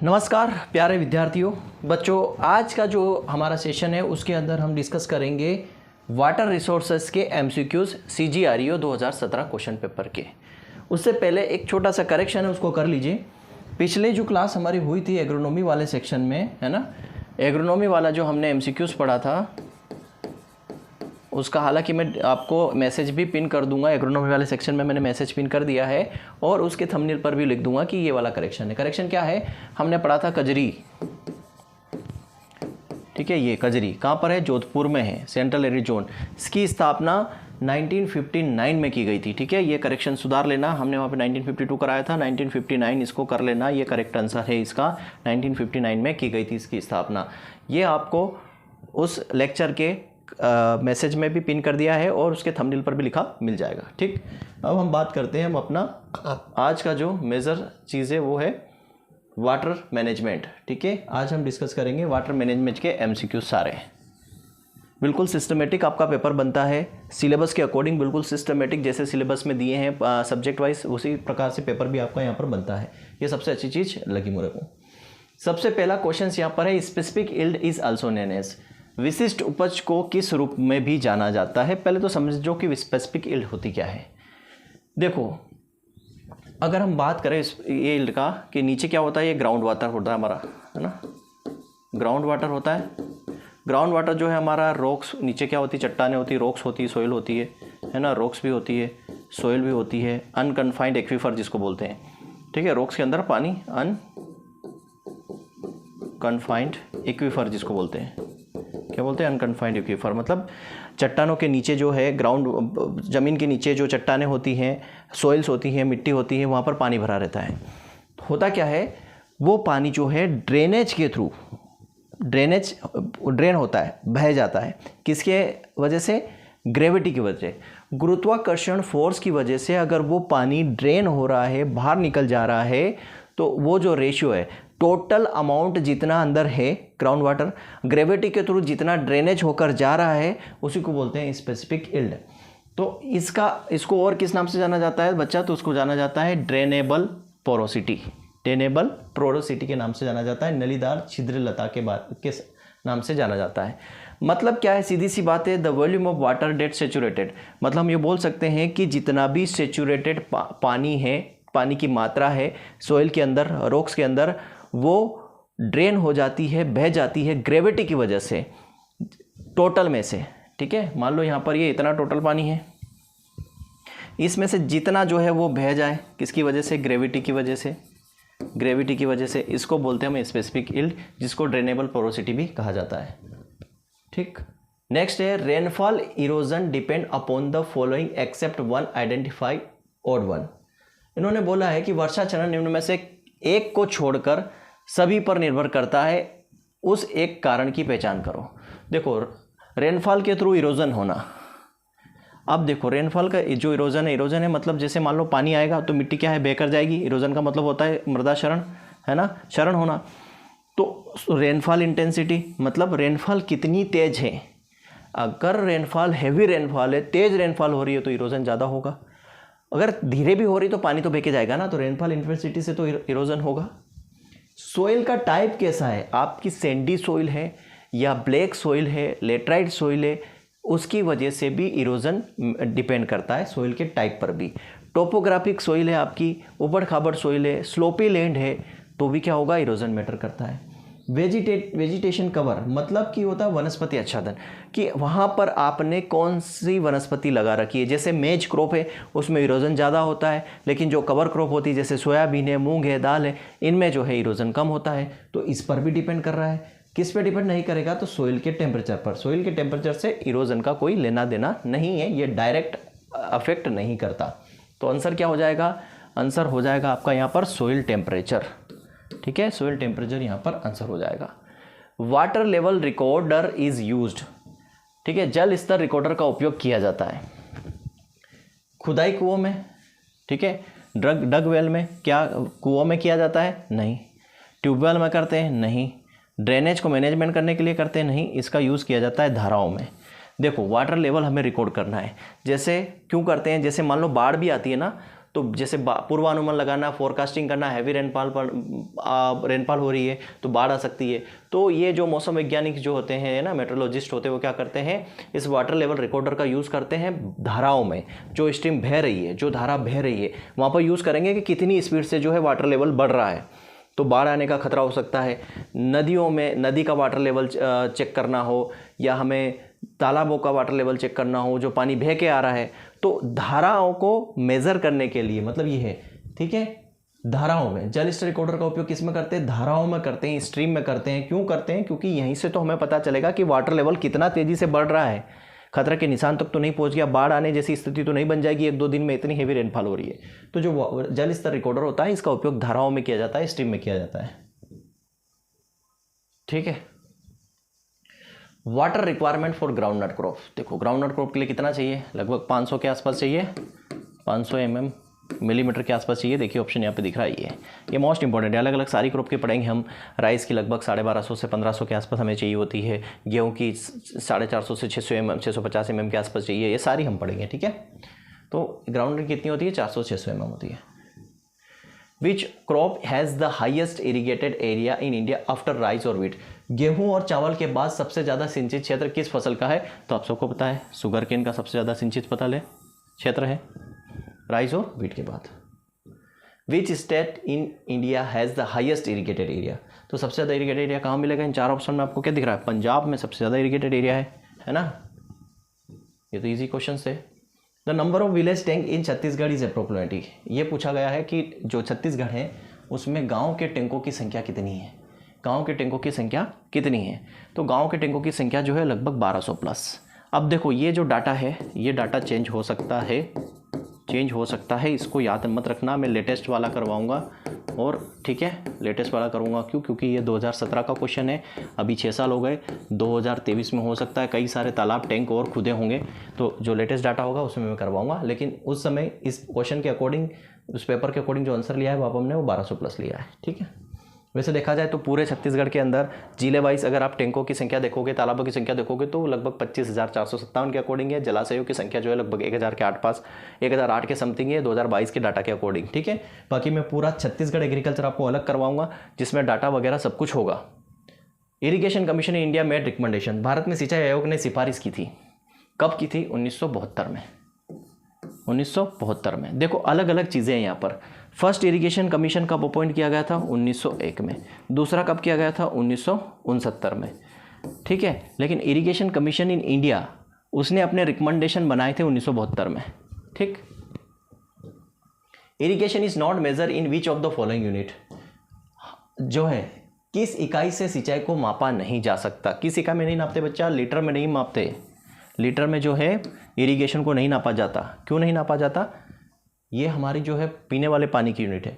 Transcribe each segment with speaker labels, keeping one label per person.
Speaker 1: नमस्कार प्यारे विद्यार्थियों, बच्चों। आज का जो हमारा सेशन है उसके अंदर हम डिस्कस करेंगे वाटर रिसोर्सेज के एमसीक्यूज CGREO 2017 क्वेश्चन पेपर के। उससे पहले एक छोटा सा करेक्शन है, उसको कर लीजिए। पिछले जो क्लास हमारी हुई थी एग्रोनॉमी वाले सेक्शन में, है ना, एग्रोनॉमी वाला जो हमने एमसीक्यूज पढ़ा था उसका, हालांकि मैं आपको मैसेज भी पिन कर दूंगा, एग्रोनॉमी वाले सेक्शन में मैंने मैसेज पिन कर दिया है और उसके थंबनेल पर भी लिख दूंगा कि ये वाला करेक्शन है। करेक्शन क्या है, हमने पढ़ा था कजरी, ठीक है। ये कजरी कहाँ पर है? जोधपुर में है, सेंट्रल एरी जोन। इसकी स्थापना 1959 में की गई थी, ठीक है। ये करेक्शन सुधार लेना, हमने वहाँ पे 1952 कराया था, 1959 इसको कर लेना। ये करेक्ट आंसर है इसका, 1959 में की गई थी इसकी स्थापना। ये आपको उस लेक्चर के मैसेज में भी पिन कर दिया है और उसके थंबनेल पर भी लिखा मिल जाएगा, ठीक। अब हम बात करते हैं, हम अपना आज का जो मेजर चीज़ है वो है वाटर मैनेजमेंट, ठीक है। आज हम डिस्कस करेंगे वाटर मैनेजमेंट के एमसीक्यू सारे। बिल्कुल सिस्टमेटिक आपका पेपर बनता है, सिलेबस के अकॉर्डिंग बिल्कुल सिस्टमेटिक, जैसे सिलेबस में दिए हैं सब्जेक्ट वाइज उसी प्रकार से पेपर भी आपका यहाँ पर बनता है। ये सबसे अच्छी चीज़ लगी मेरे को। सबसे पहला क्वेश्चन यहाँ पर है, specific yield is also known as, विशिष्ट उपज को किस रूप में भी जाना जाता है। पहले तो समझो कि स्पेसिफिक यील्ड होती क्या है। देखो, अगर हम बात करें ये यील्ड का कि नीचे क्या होता है, ये ग्राउंड वाटर होता है हमारा, है ना, ग्राउंड वाटर होता है। ग्राउंड वाटर जो है हमारा, रॉक्स नीचे क्या होती है, चट्टानें होती है, रॉक्स होती है, सोइल होती है ना, रॉक्स भी होती है, सोइल भी होती है, अनकन्फाइंड एक्वीफर जिसको बोलते हैं, ठीक है। रॉक्स के अंदर पानी, अनकन्फाइंड एक्वीफर जिसको बोलते हैं, क्या बोलते हैं, अनकन्फाइंड एक्वीफर। मतलब चट्टानों के नीचे जो है, ग्राउंड ज़मीन के नीचे जो चट्टानें होती हैं, सॉइल्स होती हैं, मिट्टी होती है, वहाँ पर पानी भरा रहता है। होता क्या है, वो पानी जो है ड्रेनेज के थ्रू, ड्रेन होता है, बह जाता है। किसके वजह से? ग्रेविटी की वजह से, गुरुत्वाकर्षण फोर्स की वजह से। अगर वो पानी ड्रेन हो रहा है, बाहर निकल जा रहा है, तो वो जो रेशियो है, टोटल अमाउंट जितना अंदर है ग्राउंड वाटर, ग्रेविटी के थ्रू जितना ड्रेनेज होकर जा रहा है, उसी को बोलते हैं स्पेसिफिक यील्ड। तो इसको और किस नाम से जाना जाता है बच्चा? तो उसको जाना जाता है ड्रेनेबल पोरोसिटी, ड्रेनेबल पोरोसिटी के नाम से जाना जाता है, नलीदार छिद्रलता के नाम से जाना जाता है। मतलब क्या है, सीधी सी बात है, the volume of water that saturated. मतलब हम ये बोल सकते हैं कि जितना भी सेचुरेटेड पानी है, पानी की मात्रा है सोइल के अंदर, रॉक्स के अंदर, वो ड्रेन हो जाती है, बह जाती है ग्रेविटी की वजह से, टोटल में से, ठीक है। मान लो यहाँ पर ये इतना टोटल पानी है, इसमें से जितना जो है वो बह जाए, किसकी वजह से? ग्रेविटी की वजह से, ग्रेविटी की वजह से। इसको बोलते हैं हम स्पेसिफिक यील्ड, जिसको ड्रेनेबल पोरोसिटी भी कहा जाता है, ठीक। नेक्स्ट है, rainfall erosion depend upon the following except one, identify odd one. इन्होंने बोला है कि वर्षा चरण निम्न में से एक को छोड़कर सभी पर निर्भर करता है, उस एक कारण की पहचान करो। देखो, रेनफॉल के थ्रू इरोजन होना। अब देखो, रेनफॉल का जो इरोजन है मतलब जैसे मान लो पानी आएगा तो मिट्टी क्या है, बहकर जाएगी। इरोजन का मतलब होता है मृदा क्षरण, है ना, क्षरण होना। तो रेनफॉल इंटेंसिटी मतलब रेनफॉल कितनी तेज है। अगर रेनफॉल हैवी रेनफॉल है, तेज रेनफॉल हो रही है, तो इरोजन ज़्यादा होगा। अगर धीरे भी हो रही तो पानी तो बह के जाएगा ना, तो रेनफॉल इंटेंसिटी से तो इरोजन होगा। सोइल का टाइप कैसा है, आपकी सैंडी सोइल है या ब्लैक सोइल है, लेटराइट सोइल है, उसकी वजह से भी इरोजन डिपेंड करता है, सोइल के टाइप पर भी। टोपोग्राफिक सोइल है आपकी, ऊबड़ खाबड़ सोइल है, स्लोपी लैंड है, तो भी क्या होगा, इरोजन मैटर करता है। वेजिटेशन कवर मतलब कि होता है वनस्पति आच्छादन, कि वहाँ पर आपने कौन सी वनस्पति लगा रखी है। जैसे मेज क्रॉप है, उसमें इरोजन ज़्यादा होता है, लेकिन जो कवर क्रॉप होती है जैसे सोयाबीन है, मूंग है, दाल है, इनमें जो है इरोजन कम होता है। तो इस पर भी डिपेंड कर रहा है। किस पे डिपेंड नहीं करेगा? तो सोइल के टेम्परेचर पर। सोइल के टेम्परेचर से इरोजन का कोई लेना देना नहीं है, ये डायरेक्ट अफेक्ट नहीं करता। तो आंसर क्या हो जाएगा? आंसर हो जाएगा आपका यहाँ पर सोइल टेम्परेचर, ठीक है। सोइल टेम्परेचर यहाँ पर आंसर हो जाएगा। Water level recorder is used, ठीक है। जल स्तर रिकॉर्डर का उपयोग किया जाता है खुदाई कुओं में, ठीक है। डग वेल में क्या कुओं में किया जाता है? नहीं। ट्यूबवेल में करते हैं? नहीं। ड्रेनेज को मैनेजमेंट करने के लिए करते हैं? नहीं। इसका यूज़ किया जाता है धाराओं में। देखो, वाटर लेवल हमें रिकॉर्ड करना है। जैसे क्यों करते हैं? जैसे मान लो बाढ़ भी आती है ना, तो जैसे पूर्वानुमान लगाना, फोरकास्टिंग करना, हैवी रेनफॉल हो रही है तो बाढ़ आ सकती है। तो ये जो मौसम वैज्ञानिक जो होते हैं ना, मेट्रोलॉजिस्ट होते हैं, वो क्या करते हैं, इस वाटर लेवल रिकॉर्डर का यूज़ करते हैं धाराओं में, जो स्ट्रीम बह रही है, जो धारा बह रही है वहाँ पर यूज़ करेंगे कि कितनी स्पीड से जो है वाटर लेवल बढ़ रहा है, तो बाढ़ आने का खतरा हो सकता है। नदियों में नदी का वाटर लेवल चेक करना हो, या हमें तालाबों का वाटर लेवल चेक करना हो, जो पानी बह के आ रहा है, तो धाराओं को मेज़र करने के लिए, मतलब ये है, ठीक है, धाराओं में जल स्तर रिकॉर्डर का उपयोग किस में करते हैं, धाराओं में करते हैं, स्ट्रीम में करते हैं। क्यों करते हैं, क्योंकि यहीं से तो हमें पता चलेगा कि वाटर लेवल कितना तेज़ी से बढ़ रहा है, खतरे के निशान तक तो नहीं पहुंच गया, बाढ़ आने जैसी स्थिति तो नहीं बन जाएगी 1-2 दिन में, इतनी हेवी रेनफॉल हो रही है। तो जो जल स्तर रिकॉर्डर होता है, इसका उपयोग धाराओं में किया जाता है, स्ट्रीम में किया जाता है, ठीक है। Water requirement for groundnut crop, देखो ग्राउंडनट क्रॉप के लिए कितना चाहिए, लगभग 500 के आसपास चाहिए, 500 मिलीमीटर के आसपास चाहिए। देखिए ऑप्शन यहाँ पे दिख रहा है, ये मोस्ट इंपॉर्टेंट है। अलग अलग सारी क्रॉप की पढ़ेंगे हम। राइस की लगभग 1250 से 1500 के आसपास हमें चाहिए होती है, गेहूँ की 450 से 650 के आसपास चाहिए, ये सारी हम पढ़ेंगे, ठीक है। तो ग्राउंड कितनी होती है, 400-600 होती है। Which crop has the highest irrigated area in India after rice और व्हीट, गेहूँ और चावल के बाद सबसे ज़्यादा सिंचित क्षेत्र किस फसल का है, तो आप सबको पता है, शुगर केन का सबसे ज़्यादा सिंचित क्षेत्र है राइस और व्हीट के बाद। Which state in India has the highest irrigated area, तो सबसे ज़्यादा इरीगेटेड एरिया कहाँ मिलेगा, इन 4 ऑप्शन में आपको क्या दिख रहा है, पंजाब में सबसे ज़्यादा इरीगेटेड एरिया है ना। ये तो इजी क्वेश्चन थे। The number of village tank in Chhattisgarh is approximately, ये पूछा गया है कि जो छत्तीसगढ़ है उसमें गाँव के टैंकों की संख्या कितनी है, गाँव के टैंकों की संख्या कितनी है, तो गाँव के टैंकों की संख्या जो है लगभग 1200 प्लस। अब देखो ये जो डाटा है, ये डाटा चेंज हो सकता है, इसको याद मत रखना, मैं लेटेस्ट वाला करवाऊंगा, और ठीक है लेटेस्ट वाला करूंगा। क्यों, क्योंकि ये 2017 का क्वेश्चन है, अभी 6 साल हो गए, 2023 में हो सकता है कई सारे तालाब टैंक और खुदे होंगे, तो जो लेटेस्ट डाटा होगा उसमें मैं करवाऊंगा। लेकिन उस समय इस क्वेश्चन के अकॉर्डिंग, उस पेपर के अकॉर्डिंग जो आंसर लिया है वो हमने वो 1200 प्लस लिया है, ठीक है। वैसे देखा जाए तो पूरे छत्तीसगढ़ के अंदर जिले वाइज अगर आप टैंकों की संख्या देखोगे, तालाबों की संख्या देखोगे, तो लगभग 25,457 के अकॉर्डिंग है। जलाशयों की संख्या जो है लगभग 1000 के आसपास, 1008 के समथिंग है 2022 के डाटा के अकॉर्डिंग, ठीक है। बाकी मैं पूरा छत्तीसगढ़ एग्रीकल्चर आपको अलग करवाऊंगा, जिसमें डाटा वगैरह सब कुछ होगा। Irrigation commission India made recommendation, Bharat में सिंचाई आयोग ने सिफारिश की थी, कब की थी, 1972 में, 1972 में। देखो अलग अलग चीज़ें हैं यहाँ पर। फर्स्ट इरिगेशन कमीशन कब अपॉइंट किया गया था, 1901 में। दूसरा कब किया गया था, 1969 में, ठीक है। लेकिन इरिगेशन कमीशन इन इंडिया, उसने अपने रिकमेंडेशन बनाए थे 1972 में, ठीक। Irrigation is not major in which of the following unit, जो है किस इकाई से सिंचाई को मापा नहीं जा सकता। किस इकाई में नहीं नापते बच्चा, लीटर में नहीं मापते, लीटर में जो है इरिगेशन को नहीं नापा जाता। क्यों नहीं नापा जाता, ये हमारी जो है पीने वाले पानी की यूनिट है।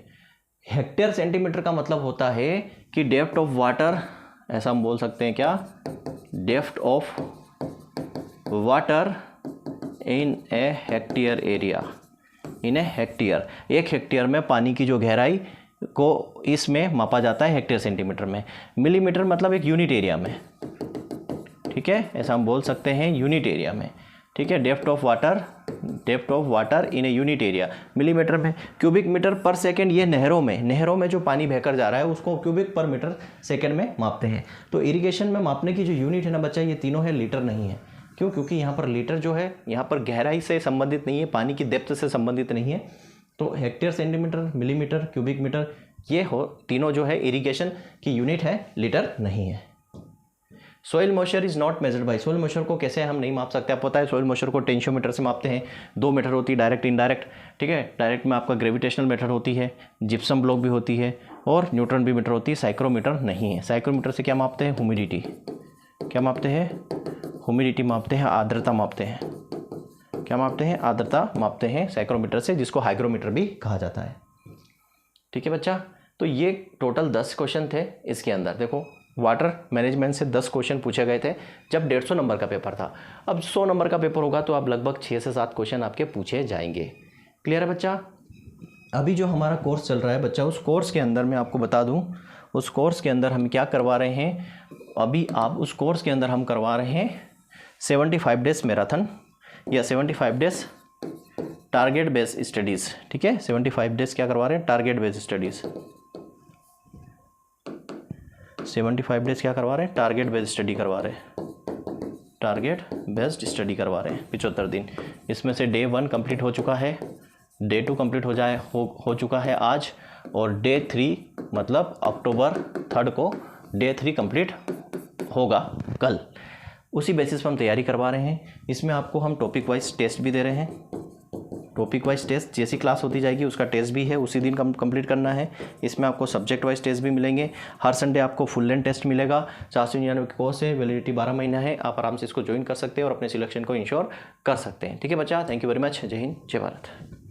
Speaker 1: हेक्टेयर सेंटीमीटर का मतलब होता है कि डेप्थ ऑफ वाटर, ऐसा हम बोल सकते हैं क्या, depth of water in A hectare area, in A hectare, 1 hectare में पानी की जो गहराई को इसमें मापा जाता है हेक्टेयर सेंटीमीटर में। मिलीमीटर मतलब एक यूनिट एरिया में, ठीक है, ऐसा हम बोल सकते हैं यूनिट एरिया में, ठीक है। Depth of water in a unit area, millimetre में। क्यूबिक मीटर पर सेकंड, ये नहरों में जो पानी बहकर जा रहा है उसको क्यूबिक पर मीटर सेकंड में मापते हैं। तो इरिगेशन में मापने की जो यूनिट है ना बच्चा, ये तीनों है, लीटर नहीं है। क्यों, क्योंकि यहाँ पर लीटर जो है यहाँ पर गहराई से संबंधित नहीं है, पानी की डेप्थ से संबंधित नहीं है। तो hectare centimetre, millimetre, cubic metre, ये हो तीनों जो है इरिगेशन की यूनिट है, लीटर नहीं है। Soil moisture is not measured by, soil moisture को कैसे हम नहीं माप सकते, आपको पता है सोइल मॉइस्चर को टेंशियोमीटर से मापते हैं। 2 मेथड होती है, डायरेक्ट इनडायरेक्ट, ठीक है। डायरेक्ट में आपका ग्रेविटेशनल मेथड होती है, जिप्सम ब्लॉक भी होती है, और न्यूट्रॉन भी मीटर होती है, साइक्रोमीटर नहीं है। साइक्रोमीटर से क्या मापते हैं, ह्यूमिडिटी, क्या मापते हैं, ह्यूमिडिटी मापते हैं, आर्द्रता मापते हैं, क्या मापते हैं, आर्द्रता मापते हैं साइक्रोमीटर से, जिसको हाइग्रोमीटर भी कहा जाता है, ठीक है बच्चा। तो ये टोटल 10 क्वेश्चन थे इसके अंदर। देखो वाटर मैनेजमेंट से 10 क्वेश्चन पूछे गए थे जब 150 नंबर का पेपर था। अब 100 नंबर का पेपर होगा तो अब लगभग 6 से 7 क्वेश्चन आपके पूछे जाएंगे। क्लियर है बच्चा। अभी जो हमारा कोर्स चल रहा है बच्चा, उस कोर्स के अंदर मैं आपको बता दूं, उस कोर्स के अंदर हम क्या करवा रहे हैं, अभी आप उस कोर्स के अंदर हम करवा रहे हैं 75 डेज मैराथन या 75 डेज टारगेट बेस्ड स्टडीज़, ठीक है, 75 डेज क्या करवा रहे हैं, टारगेट बेस्ड स्टडीज़, 75 डेज क्या करवा रहे हैं, टारगेट बेस्ड स्टडी करवा रहे हैं, टारगेट बेस्ड स्टडी करवा रहे हैं 75 दिन। इसमें से डे 1 कंप्लीट हो चुका है, डे 2 कंप्लीट हो चुका है आज, और डे 3 मतलब अक्टूबर 3 को डे 3 कंप्लीट होगा कल। उसी बेसिस पर हम तैयारी करवा रहे हैं। इसमें आपको हम टॉपिक वाइज टेस्ट भी दे रहे हैं, टॉपिक वाइज टेस्ट जैसी क्लास होती जाएगी उसका टेस्ट भी है, उसी दिन कंप्लीट करना है। इसमें आपको सब्जेक्ट वाइज टेस्ट भी मिलेंगे, हर संडे आपको फुल लेंथ टेस्ट मिलेगा। 499 की कोर्स है, वैलिडिटी 12 महीना है, आप आराम से इसको ज्वाइन कर सकते हैं और अपने सिलेक्शन को इंश्योर कर सकते हैं। ठीक है बच्चा, थैंक यू वेरी मच, जय हिंद जय भारत।